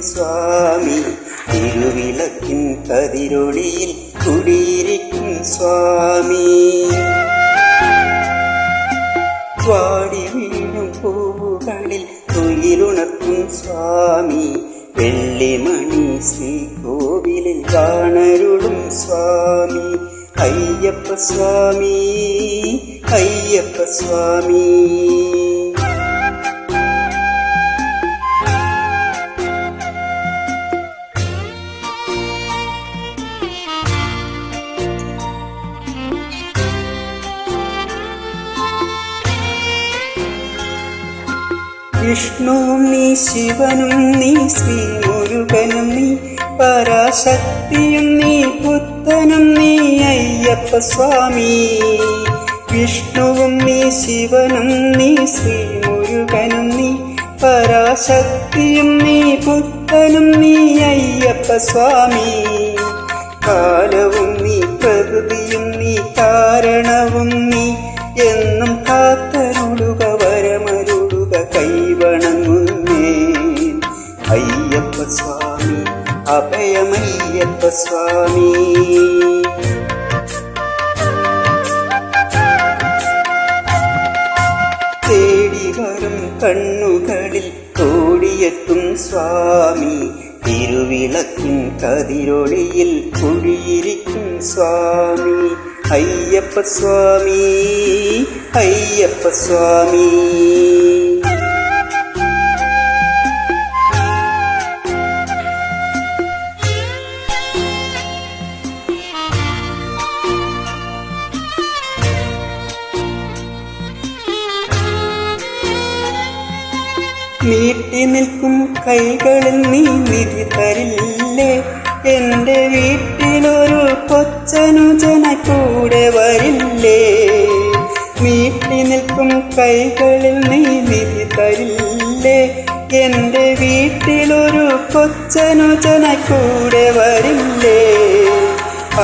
സ്വാമി തിരുവിളക്കിൻ കതിരൊളിയിൽ കുടിയിരിക്കും സ്വാമി വാടി വീണും പൂവുകളിൽ തുയിലുണർത്തും സ്വാമി വെള്ളിമണി ശ്രീകോവിലിൽ കാണരുളും സ്വാമി അയ്യപ്പ സ്വാമി അയ്യപ്പ സ്വാമി വിഷ്ണുവും നീ ശിവനും നീ ശ്രീ മുരുകനും നീ പരാശക്തിയും നീ പുത്തനും നീ അയ്യപ്പ സ്വാമി വിഷ്ണുവും നീ ശിവനും നീ ശ്രീ മുരുകനും നീ പരാശക്തിയും നീ പുത്തനും നീ അയ്യപ്പ സ്വാമി കാലവും നീ പ്രകൃതിയും നീ കാരണവും നീ എന്നും കാത്തരുളുക വരമരുളുക കൈവണങ്ങുന്നേ അയ്യപ്പ സ്വാമി അഭയമയ്യപ്പ സ്വാമി തേടി വരും കണ്ണുകളിൽ ഓടിയെത്തും സ്വാമി തിരുവിളക്കിൻ കതിരൊളിയിൽ കുടിയിരിക്കും സ്വാമി അയ്യപ്പ സ്വാമി അയ്യപ്പ സ്വാമി നീട്ടി നിൽക്കും കൈകളിൽ നീ നിധി തരില്ലേ എന്റെ വീട്ടിലൊരു കൊച്ചനുജന കൂടെ വരില്ലേ നീട്ടി നിൽക്കും കൈകളിൽ നീ നിധി തരില്ലേ എന്റെ വീട്ടിലൊരു കൊച്ചനുജന കൂടെ വരില്ലേ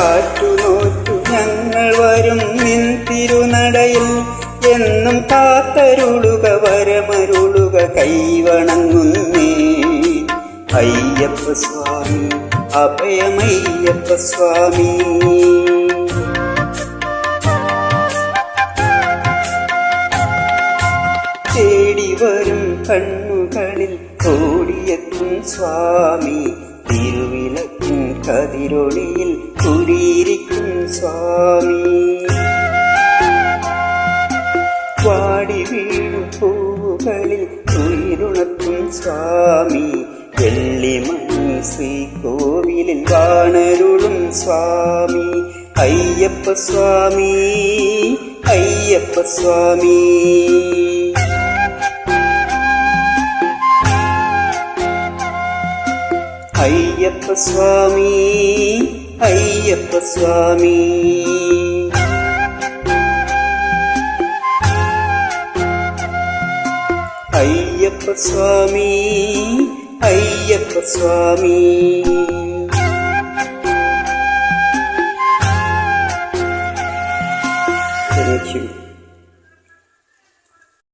ആറ്റുനോറ്റു ഞങ്ങൾ വരും നിൻ തിരുനടയിൽ എന്നും കാത്തരുളുക വരമരുളുക കൈവണങ്ങുന്നേ അയ്യപ്പ സ്വാമി അഭയമയ്യപ്പ സ്വാമി തേടി വരും കണ്ണുകളിൽ ഓടിയെത്തും സ്വാമി തിരുവിളക്കിൻ കതിരൊളിയിൽ കുടിയിരിക്കും സ്വാമി വാടി വീണും പൂവുകളിൽ തുയിലുണർത്തും സ്വാമി വെള്ളിമണി ശ്രീകോവിലിൽ കാണരുളും സ്വാമി അയ്യപ്പ സ്വാമി അയ്യപ്പ സ്വാമി അയ്യപ്പ സ്വാമി അയ്യപ്പ സ്വാമി അയ്യപ്പ സ്വാമി അയ്യപ്പ സ്വാമി താങ്ക് യു.